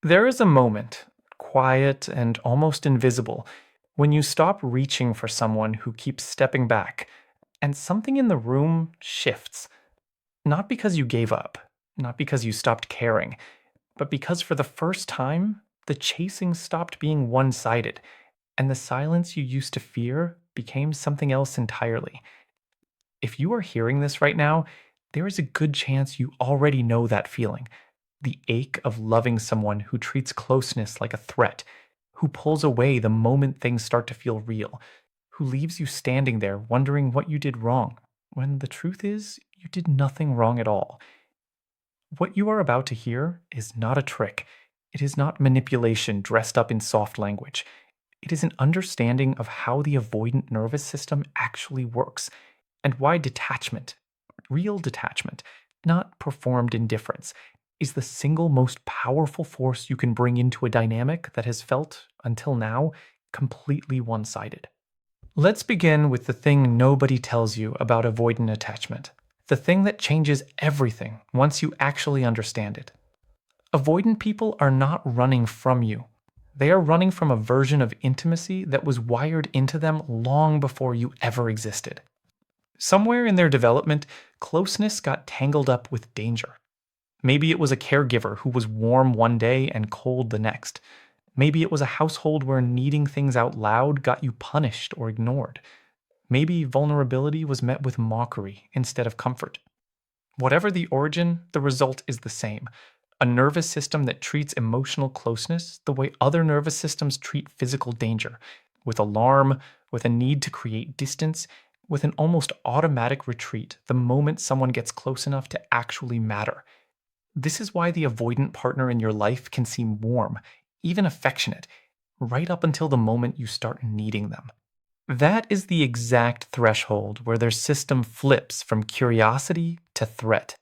There is a moment, quiet and almost invisible, when you stop reaching for someone who keeps stepping back, and something in the room shifts. Not because you gave up, not because you stopped caring, but because for the first time, the chasing stopped being one sided, and the silence you used to fear became something else entirely. If you are hearing this right now, there is a good chance you already know that feeling, the ache of loving someone who treats closeness like a threat, who pulls away the moment things start to feel real, who leaves you standing there wondering what you did wrong, when the truth is, you did nothing wrong at all. What you are about to hear is not a trick. It is not manipulation dressed up in soft language. It is an understanding of how the avoidant nervous system actually works and why detachment, real detachment, not performed indifference, is the single most powerful force you can bring into a dynamic that has felt, until now, completely one sided. Let's begin with the thing nobody tells you about avoidant attachment, the thing that changes everything once you actually understand it. Avoidant people are not running from you. They are running from a version of intimacy that was wired into them long before you ever existed. Somewhere in their development, closeness got tangled up with danger. Maybe it was a caregiver who was warm one day and cold the next. Maybe it was a household where needing things out loud got you punished or ignored. Maybe vulnerability was met with mockery instead of comfort. Whatever the origin, the result is the same: a nervous system that treats emotional closeness the way other nervous systems treat physical danger, with alarm, with a need to create distance, with an almost automatic retreat the moment someone gets close enough to actually matter. This is why the avoidant partner in your life can seem warm, even affectionate, right up until the moment you start needing them. That is the exact threshold where their system flips from curiosity to threat.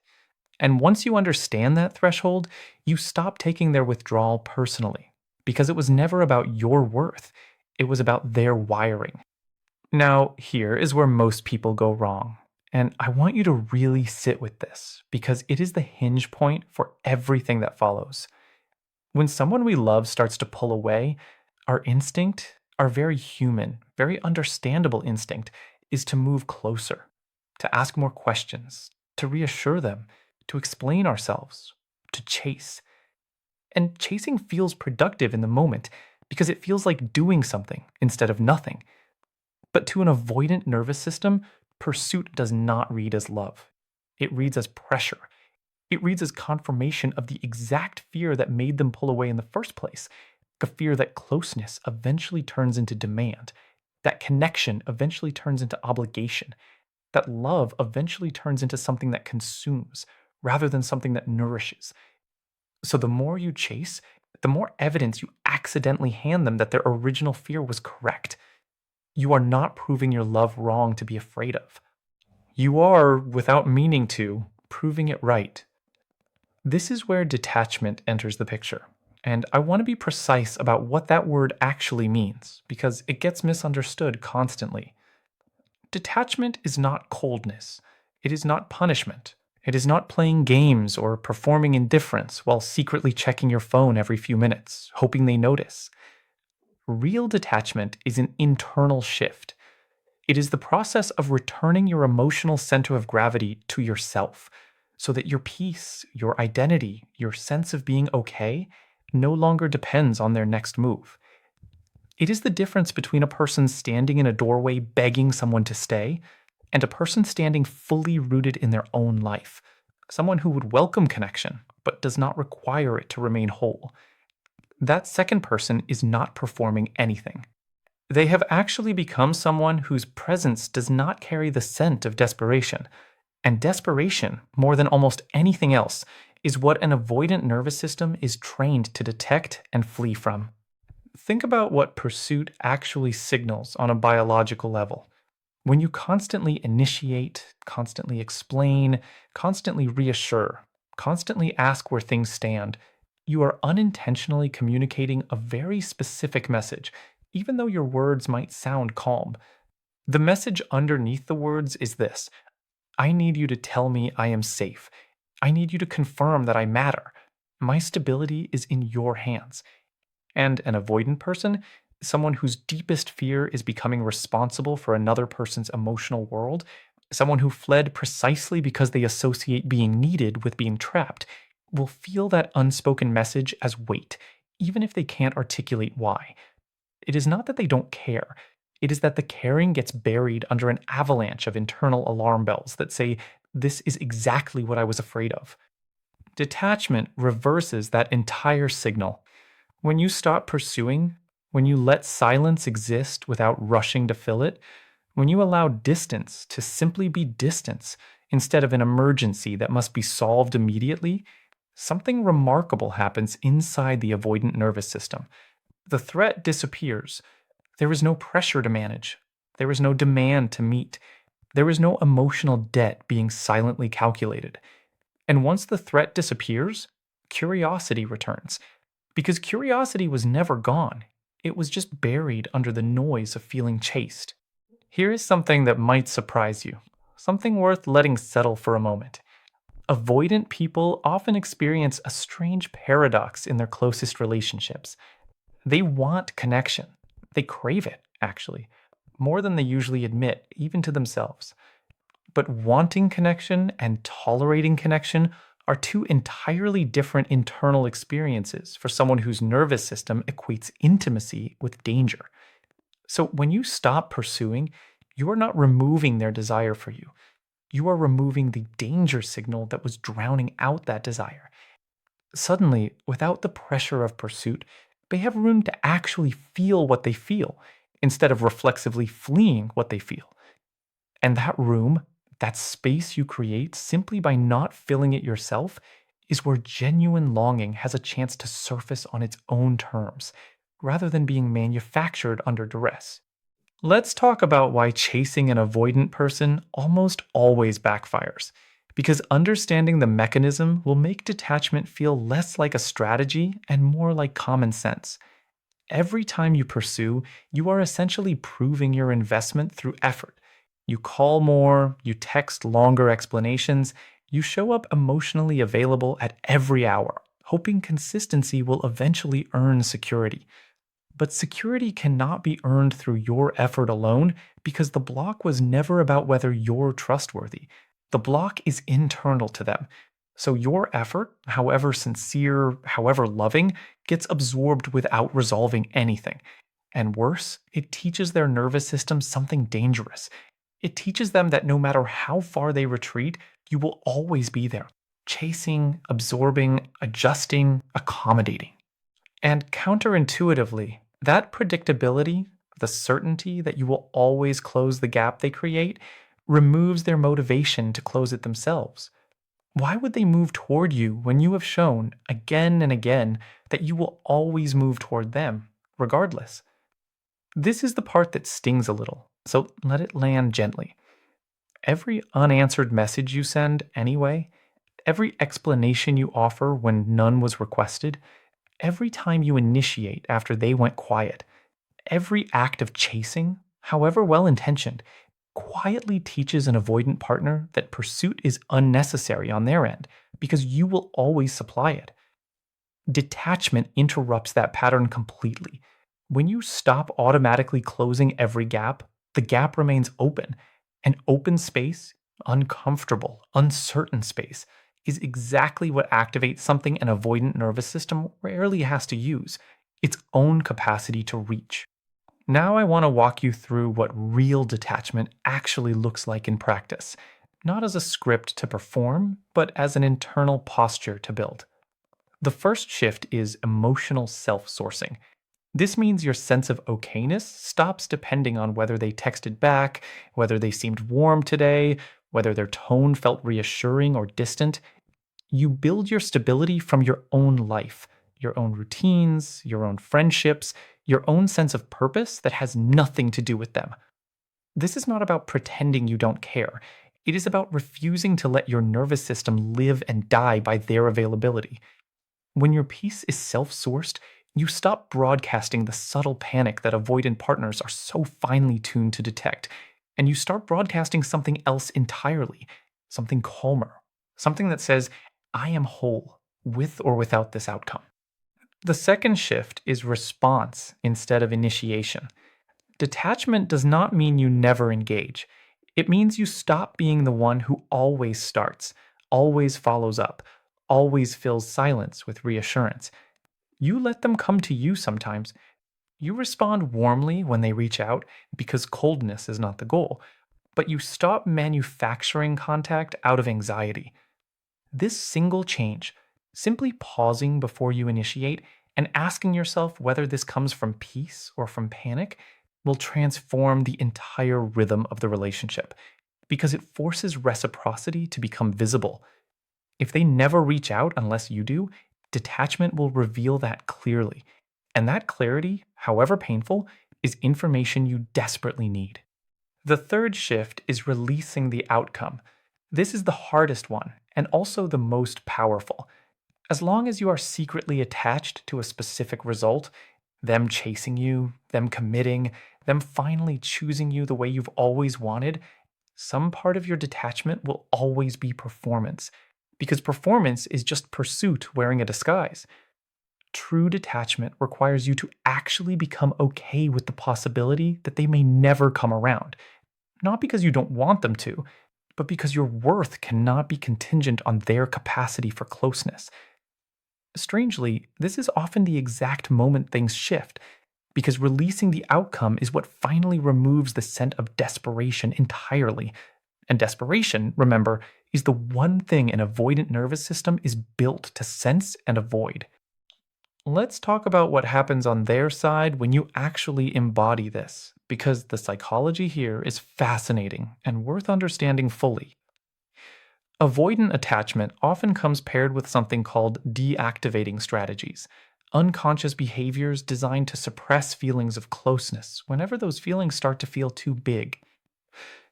And once you understand that threshold, you stop taking their withdrawal personally, because it was never about your worth, it was about their wiring. Now, here is where most people go wrong. And I want you to really sit with this, because it is the hinge point for everything that follows. When someone we love starts to pull away, our instinct, our very human, very understandable instinct, is to move closer, to ask more questions, to reassure them, to explain ourselves, to chase. And chasing feels productive in the moment because it feels like doing something instead of nothing. But to an avoidant nervous system, pursuit does not read as love. It reads as pressure. It reads as confirmation of the exact fear that made them pull away in the first place. The fear that closeness eventually turns into demand, that connection eventually turns into obligation, that love eventually turns into something that consumes rather than something that nourishes. So the more you chase, the more evidence you accidentally hand them that their original fear was correct. You are not proving your love wrong to be afraid of. You are, without meaning to, proving it right. This is where detachment enters the picture. And I want to be precise about what that word actually means, because it gets misunderstood constantly. Detachment is not coldness. It is not punishment. It is not playing games or performing indifference while secretly checking your phone every few minutes, hoping they notice. Real detachment is an internal shift. It is the process of returning your emotional center of gravity to yourself, so that your peace, your identity, your sense of being okay no longer depends on their next move. It is the difference between a person standing in a doorway begging someone to stay and a person standing fully rooted in their own life, someone who would welcome connection but does not require it to remain whole. That second person is not performing anything. They have actually become someone whose presence does not carry the scent of desperation. And desperation, more than almost anything else, is what an avoidant nervous system is trained to detect and flee from. Think about what pursuit actually signals on a biological level. When you constantly initiate, constantly explain, constantly reassure, constantly ask where things stand, you are unintentionally communicating a very specific message, even though your words might sound calm. The message underneath the words is this: I need you to tell me I am safe. I need you to confirm that I matter. My stability is in your hands. And an avoidant person, someone whose deepest fear is becoming responsible for another person's emotional world, someone who fled precisely because they associate being needed with being trapped, will feel that unspoken message as weight, even if they can't articulate why. It is not that they don't care. It is that the caring gets buried under an avalanche of internal alarm bells that say, "This is exactly what I was afraid of." Detachment reverses that entire signal. When you stop pursuing, when you let silence exist without rushing to fill it, when you allow distance to simply be distance instead of an emergency that must be solved immediately, something remarkable happens inside the avoidant nervous system. The threat disappears. There is no pressure to manage. There is no demand to meet. There is no emotional debt being silently calculated. And once the threat disappears, curiosity returns. Because curiosity was never gone, it was just buried under the noise of feeling chased. Here is something that might surprise you, something worth letting settle for a moment. Avoidant people often experience a strange paradox in their closest relationships. They want connection. They crave it, actually, more than they usually admit, even to themselves. But wanting connection and tolerating connection are two entirely different internal experiences for someone whose nervous system equates intimacy with danger. So when you stop pursuing, you are not removing their desire for you. You are removing the danger signal that was drowning out that desire. Suddenly, without the pressure of pursuit, they have room to actually feel what they feel instead of reflexively fleeing what they feel. And that room, that space you create simply by not filling it yourself, is where genuine longing has a chance to surface on its own terms, rather than being manufactured under duress. Let's talk about why chasing an avoidant person almost always backfires. Because understanding the mechanism will make detachment feel less like a strategy and more like common sense. Every time you pursue, you are essentially proving your investment through effort. You call more, you text longer explanations, you show up emotionally available at every hour, hoping consistency will eventually earn security. But security cannot be earned through your effort alone because the block was never about whether you're trustworthy. The block is internal to them. So your effort, however sincere, however loving, gets absorbed without resolving anything. And worse, it teaches their nervous system something dangerous. It teaches them that no matter how far they retreat, you will always be there, chasing, absorbing, adjusting, accommodating. And counterintuitively, that predictability, the certainty that you will always close the gap they create, removes their motivation to close it themselves. Why would they move toward you when you have shown again and again that you will always move toward them, regardless? This is the part that stings a little, so let it land gently. Every unanswered message you send, anyway, every explanation you offer when none was requested, every time you initiate after they went quiet, every act of chasing, however well intentioned, quietly teaches an avoidant partner that pursuit is unnecessary on their end because you will always supply it. Detachment interrupts that pattern completely. When you stop automatically closing every gap, the gap remains open. An open space, uncomfortable, uncertain space, is exactly what activates something an avoidant nervous system rarely has to use: its own capacity to reach. Now, I want to walk you through what real detachment actually looks like in practice, not as a script to perform, but as an internal posture to build. The first shift is emotional self sourcing. This means your sense of okayness stops depending on whether they texted back, whether they seemed warm today, whether their tone felt reassuring or distant. You build your stability from your own life, your own routines, your own friendships, your own sense of purpose that has nothing to do with them. This is not about pretending you don't care. It is about refusing to let your nervous system live and die by their availability. When your peace is self sourced, you stop broadcasting the subtle panic that avoidant partners are so finely tuned to detect, and you start broadcasting something else entirely, something calmer, something that says, "I am whole. with or without this outcome. The second shift is response instead of initiation. Detachment does not mean you never engage. It means you stop being the one who always starts, always follows up, always fills silence with reassurance. You let them come to you sometimes. You respond warmly when they reach out because coldness is not the goal, but you stop manufacturing contact out of anxiety. This single change, simply pausing before you initiate and asking yourself whether this comes from peace or from panic, will transform the entire rhythm of the relationship because it forces reciprocity to become visible. If they never reach out unless you do, detachment will reveal that clearly. And that clarity, however painful, is information you desperately need. The third shift is releasing the outcome. This is the hardest one and also the most powerful. As long as you are secretly attached to a specific result, them chasing you, them committing, them finally choosing you the way you've always wanted, some part of your detachment will always be performance. Because performance is just pursuit wearing a disguise. True detachment requires you to actually become okay with the possibility that they may never come around. Not because you don't want them to, but because your worth cannot be contingent on their capacity for closeness. Strangely, this is often the exact moment things shift, because releasing the outcome is what finally removes the scent of desperation entirely. And desperation, remember, is the one thing an avoidant nervous system is built to sense and avoid. Let's talk about what happens on their side when you actually embody this, because the psychology here is fascinating and worth understanding fully. Avoidant attachment often comes paired with something called deactivating strategies, unconscious behaviors designed to suppress feelings of closeness whenever those feelings start to feel too big.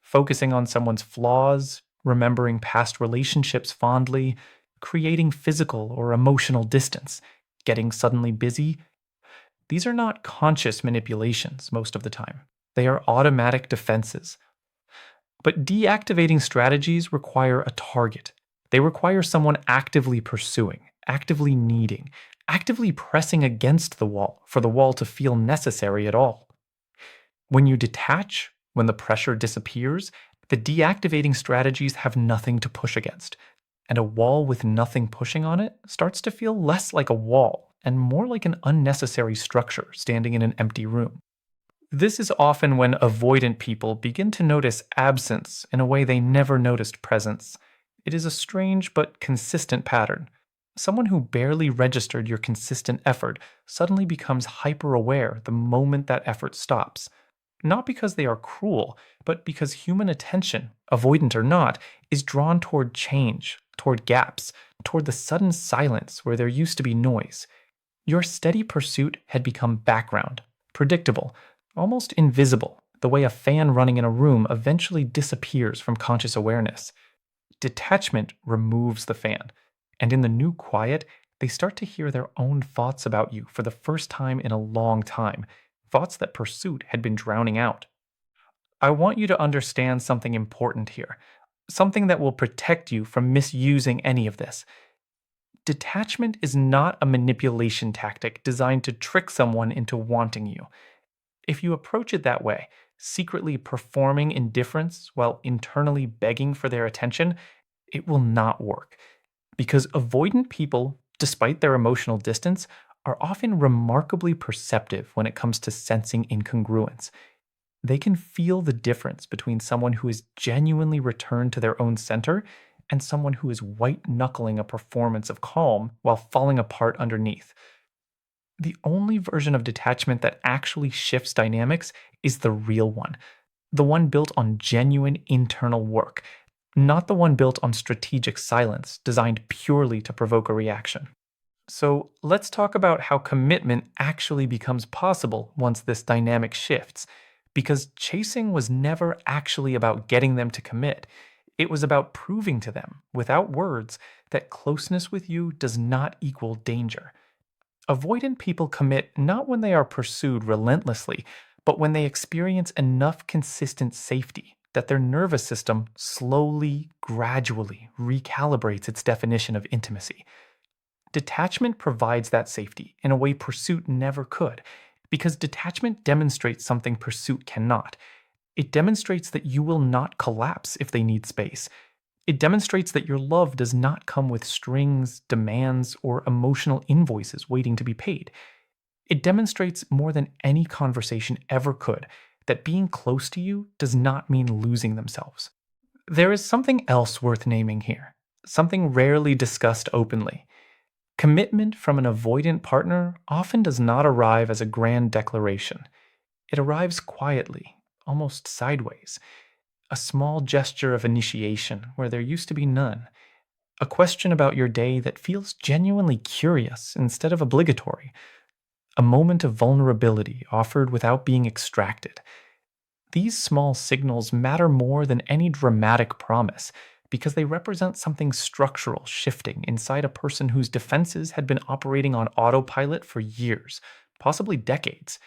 Focusing on someone's flaws, remembering past relationships fondly, creating physical or emotional distance, getting suddenly busy. These are not conscious manipulations most of the time. They are automatic defenses. But deactivating strategies require a target. They require someone actively pursuing, actively needing, actively pressing against the wall for the wall to feel necessary at all. When you detach, when the pressure disappears, the deactivating strategies have nothing to push against. And a wall with nothing pushing on it starts to feel less like a wall and more like an unnecessary structure standing in an empty room. This is often when avoidant people begin to notice absence in a way they never noticed presence. It is a strange but consistent pattern. Someone who barely registered your consistent effort suddenly becomes hyper aware the moment that effort stops. Not because they are cruel, but because human attention, avoidant or not, is drawn toward change, toward gaps, toward the sudden silence where there used to be noise. Your steady pursuit had become background, predictable, almost invisible, the way a fan running in a room eventually disappears from conscious awareness. Detachment removes the fan, and in the new quiet, they start to hear their own thoughts about you for the first time in a long time, thoughts that pursuit had been drowning out. I want you to understand something important here, something that will protect you from misusing any of this. Detachment is not a manipulation tactic designed to trick someone into wanting you. If you approach it that way, secretly performing indifference while internally begging for their attention, it will not work. Because avoidant people, despite their emotional distance, are often remarkably perceptive when it comes to sensing incongruence. They can feel the difference between someone who is genuinely returned to their own center and someone who is white knuckling a performance of calm while falling apart underneath. The only version of detachment that actually shifts dynamics is the real one, the one built on genuine internal work, not the one built on strategic silence designed purely to provoke a reaction. So let's talk about how commitment actually becomes possible once this dynamic shifts. Because chasing was never actually about getting them to commit. It was about proving to them, without words, that closeness with you does not equal danger. Avoidant people commit not when they are pursued relentlessly, but when they experience enough consistent safety that their nervous system slowly, gradually recalibrates its definition of intimacy. Detachment provides that safety in a way pursuit never could, because detachment demonstrates something pursuit cannot. It demonstrates that you will not collapse if they need space. It demonstrates that your love does not come with strings, demands, or emotional invoices waiting to be paid. It demonstrates more than any conversation ever could that being close to you does not mean losing themselves. There is something else worth naming here, something rarely discussed openly. Commitment from an avoidant partner often does not arrive as a grand declaration. It arrives quietly, almost sideways. A small gesture of initiation where there used to be none. A question about your day that feels genuinely curious instead of obligatory. A moment of vulnerability offered without being extracted. These small signals matter more than any dramatic promise because they represent something structural shifting inside a person whose defenses had been operating on autopilot for years, possibly decades.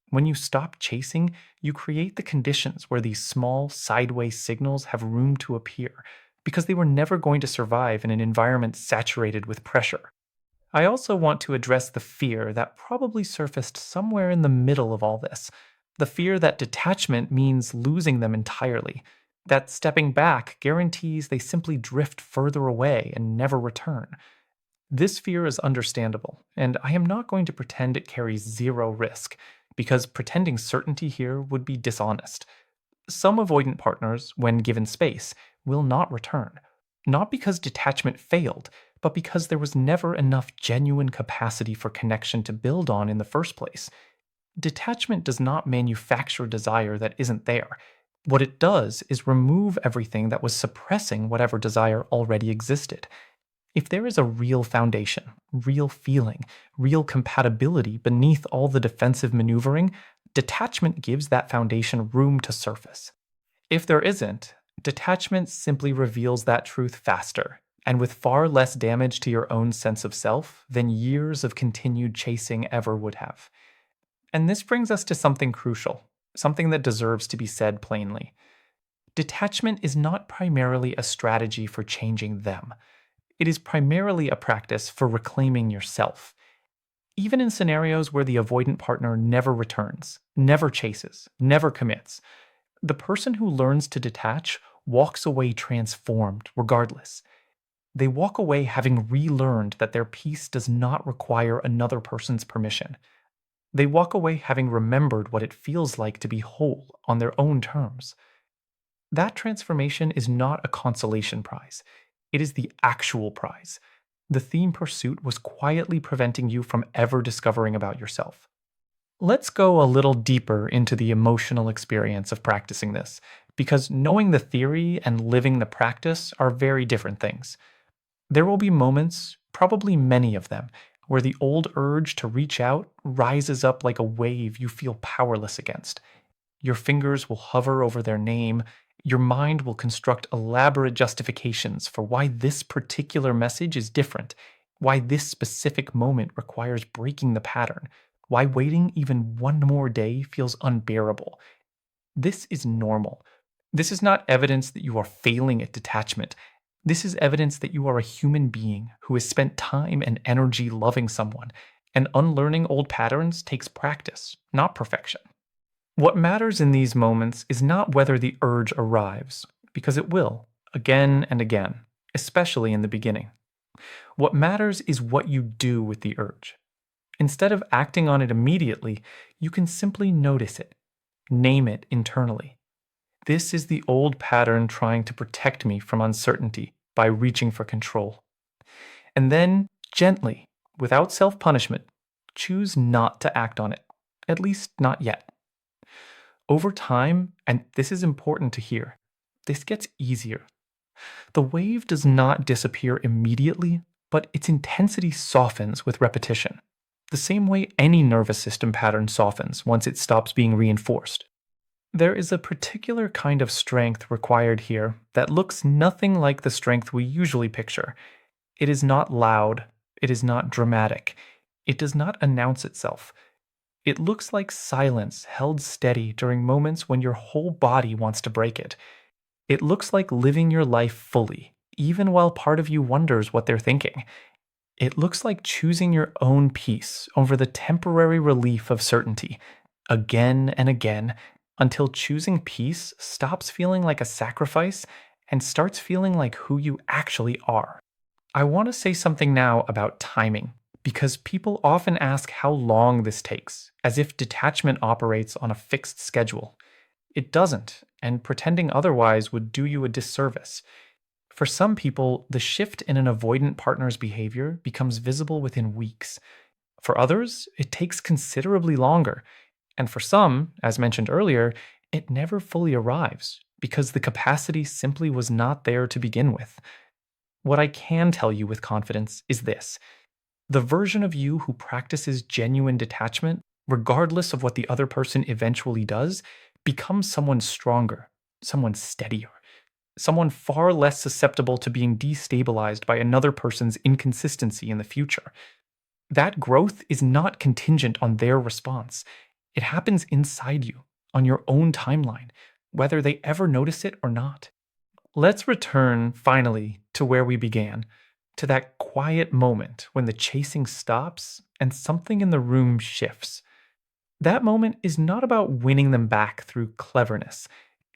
When you stop chasing, you create the conditions where these small, sideways signals have room to appear because they were never going to survive in an environment saturated with pressure. I also want to address the fear that probably surfaced somewhere in the middle of all this. The fear that detachment means losing them entirely, that stepping back guarantees they simply drift further away and never return. This fear is understandable, and I am not going to pretend it carries zero risk, because pretending certainty here would be dishonest. Some avoidant partners, when given space, will not return. Not because detachment failed, but because there was never enough genuine capacity for connection to build on in the first place. Detachment does not manufacture desire that isn't there. What it does is remove everything that was suppressing whatever desire already existed. If there is a real foundation, real feeling, real compatibility beneath all the defensive maneuvering, detachment gives that foundation room to surface. If there isn't, detachment simply reveals that truth faster, and with far less damage to your own sense of self than years of continued chasing ever would have. And this brings us to something crucial, something that deserves to be said plainly. Detachment is not primarily a strategy for changing them. It is primarily a practice for reclaiming yourself. Even in scenarios where the avoidant partner never returns, never chases, never commits, the person who learns to detach walks away transformed regardless. They walk away having relearned that their peace does not require another person's permission. They walk away having remembered what it feels like to be whole on their own terms. That transformation is not a consolation prize. It is the actual prize. The theme pursuit was quietly preventing you from ever discovering about yourself. Let's go a little deeper into the emotional experience of practicing this, because knowing the theory and living the practice are very different things. There will be moments, probably many of them, where the old urge to reach out rises up like a wave you feel powerless against. Your fingers will hover over their name. Your mind will construct elaborate justifications for why this particular message is different, why this specific moment requires breaking the pattern, why waiting even one more day feels unbearable. This is normal. This is not evidence that you are failing at detachment. This is evidence that you are a human being who has spent time and energy loving someone, and unlearning old patterns takes practice, not perfection. What matters in these moments is not whether the urge arrives, because it will, again and again, especially in the beginning. What matters is what you do with the urge. Instead of acting on it immediately, you can simply notice it, name it internally. This is the old pattern trying to protect me from uncertainty by reaching for control. And then, gently, without self punishment, choose not to act on it, at least not yet. Over time, and this is important to hear, this gets easier. The wave does not disappear immediately, but its intensity softens with repetition, the same way any nervous system pattern softens once it stops being reinforced. There is a particular kind of strength required here that looks nothing like the strength we usually picture. It is not loud, it is not dramatic, it does not announce itself. It looks like silence held steady during moments when your whole body wants to break it. It looks like living your life fully, even while part of you wonders what they're thinking. It looks like choosing your own peace over the temporary relief of certainty, again and again, until choosing peace stops feeling like a sacrifice and starts feeling like who you actually are. I want to say something now about timing, because people often ask how long this takes, as if detachment operates on a fixed schedule. It doesn't, and pretending otherwise would do you a disservice. For some people, the shift in an avoidant partner's behavior becomes visible within weeks. For others, it takes considerably longer. And for some, as mentioned earlier, it never fully arrives because the capacity simply was not there to begin with. What I can tell you with confidence is this: the version of you who practices genuine detachment, regardless of what the other person eventually does, becomes someone stronger, someone steadier, someone far less susceptible to being destabilized by another person's inconsistency in the future. That growth is not contingent on their response. It happens inside you, on your own timeline, whether they ever notice it or not. Let's return, finally, to where we began, to that quiet moment when the chasing stops and something in the room shifts. That moment is not about winning them back through cleverness.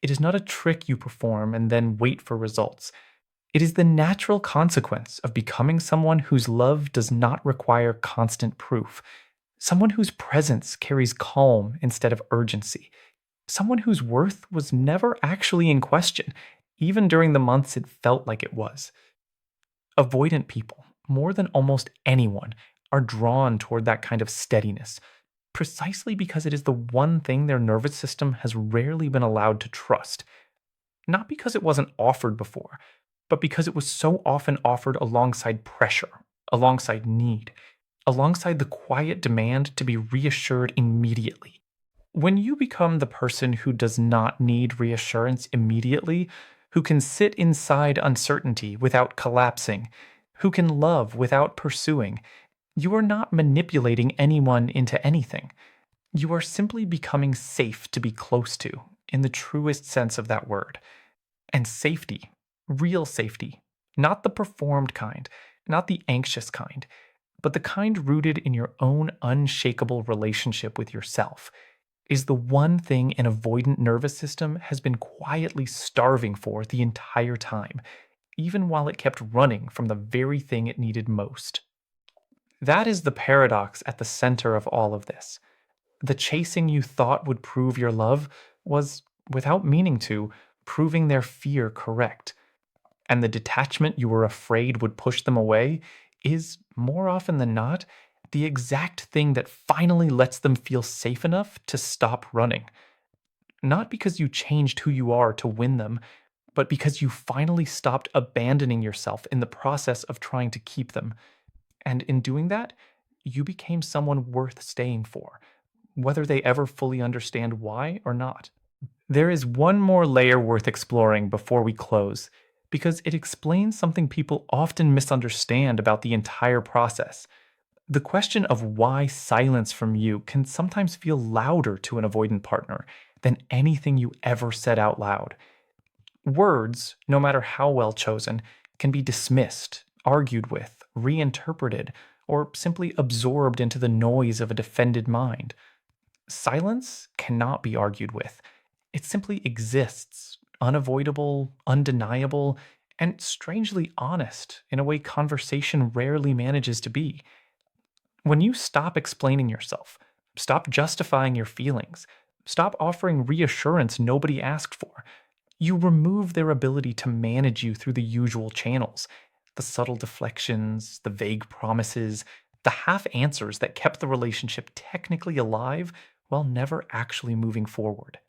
It is not a trick you perform and then wait for results. It is the natural consequence of becoming someone whose love does not require constant proof, someone whose presence carries calm instead of urgency, someone whose worth was never actually in question, even during the months it felt like it was. Avoidant people, more than almost anyone, are drawn toward that kind of steadiness, precisely because it is the one thing their nervous system has rarely been allowed to trust. Not because it wasn't offered before, but because it was so often offered alongside pressure, alongside need, alongside the quiet demand to be reassured immediately. When you become the person who does not need reassurance immediately, who can sit inside uncertainty without collapsing, who can love without pursuing, you are not manipulating anyone into anything. You are simply becoming safe to be close to, in the truest sense of that word. And safety, real safety, not the performed kind, not the anxious kind, but the kind rooted in your own unshakable relationship with yourself, is the one thing an avoidant nervous system has been quietly starving for the entire time, even while it kept running from the very thing it needed most. That is the paradox at the center of all of this. The chasing you thought would prove your love was, without meaning to, proving their fear correct. And the detachment you were afraid would push them away is, more often than not, the exact thing that finally lets them feel safe enough to stop running. Not because you changed who you are to win them, but because you finally stopped abandoning yourself in the process of trying to keep them. And in doing that, you became someone worth staying for, whether they ever fully understand why or not. There is one more layer worth exploring before we close, because it explains something people often misunderstand about the entire process. The question of why silence from you can sometimes feel louder to an avoidant partner than anything you ever said out loud. Words, no matter how well chosen, can be dismissed, argued with, reinterpreted, or simply absorbed into the noise of a defended mind. Silence cannot be argued with. It simply exists, unavoidable, undeniable, and strangely honest in a way conversation rarely manages to be. When you stop explaining yourself, stop justifying your feelings, stop offering reassurance nobody asked for, you remove their ability to manage you through the usual channels: the subtle deflections, the vague promises, the half answers that kept the relationship technically alive while never actually moving forward.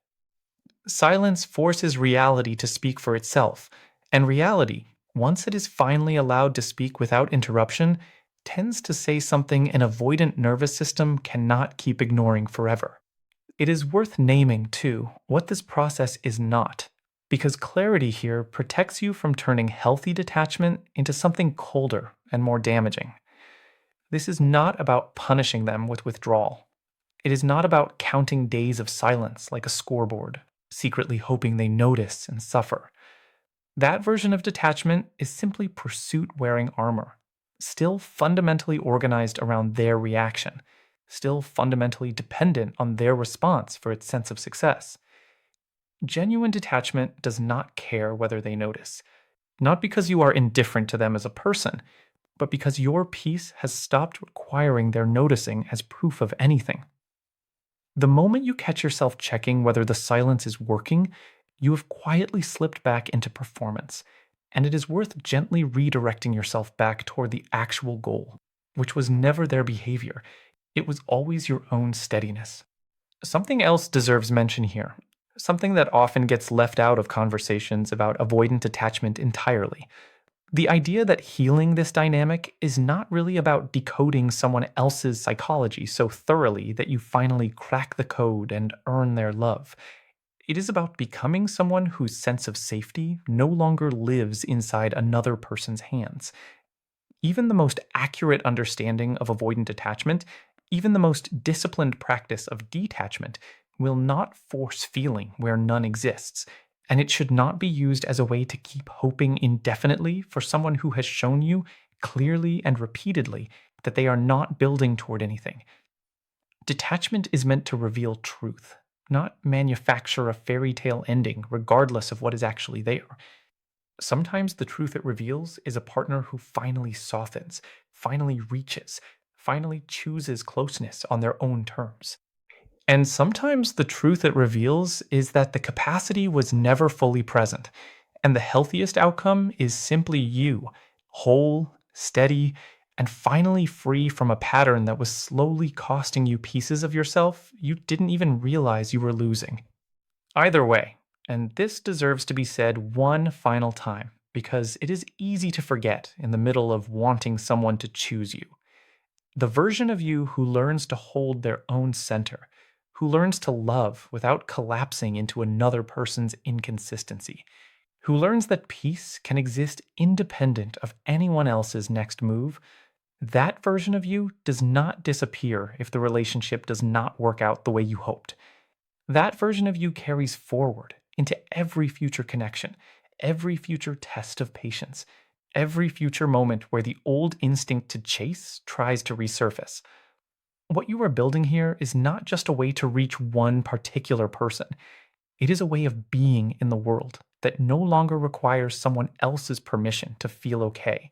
Silence forces reality to speak for itself, and reality, once it is finally allowed to speak without interruption, tends to say something an avoidant nervous system cannot keep ignoring forever. It is worth naming, too, what this process is not, because clarity here protects you from turning healthy detachment into something colder and more damaging. This is not about punishing them with withdrawal. It is not about counting days of silence like a scoreboard, secretly hoping they notice and suffer. That version of detachment is simply pursuit wearing armor. still fundamentally organized around their reaction, still fundamentally dependent on their response for its sense of success. Genuine detachment does not care whether they notice, not because you are indifferent to them as a person, but because your peace has stopped requiring their noticing as proof of anything. The moment you catch yourself checking whether the silence is working, you have quietly slipped back into performance, and it is worth gently redirecting yourself back toward the actual goal, which was never their behavior. It was always your own steadiness. Something else deserves mention here, something that often gets left out of conversations about avoidant attachment entirely. The idea that healing this dynamic is not really about decoding someone else's psychology so thoroughly that you finally crack the code and earn their love. It is about becoming someone whose sense of safety no longer lives inside another person's hands. Even the most accurate understanding of avoidant attachment, even the most disciplined practice of detachment, will not force feeling where none exists, and it should not be used as a way to keep hoping indefinitely for someone who has shown you clearly and repeatedly that they are not building toward anything. Detachment is meant to reveal truth, not manufacture a fairy tale ending regardless of what is actually there. Sometimes the truth it reveals is a partner who finally softens, finally reaches, finally chooses closeness on their own terms. And sometimes the truth it reveals is that the capacity was never fully present, and the healthiest outcome is simply you, whole, steady, and finally free from a pattern that was slowly costing you pieces of yourself you didn't even realize you were losing. Either way, and this deserves to be said one final time, because it is easy to forget in the middle of wanting someone to choose you. The version of you who learns to hold their own center, who learns to love without collapsing into another person's inconsistency, who learns that peace can exist independent of anyone else's next move, that version of you does not disappear if the relationship does not work out the way you hoped. That version of you carries forward into every future connection, every future test of patience, every future moment where the old instinct to chase tries to resurface. What you are building here is not just a way to reach one particular person, it is a way of being in the world that no longer requires someone else's permission to feel okay.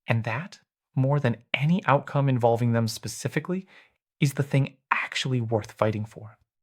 And that, more than any outcome involving them specifically, is the thing actually worth fighting for.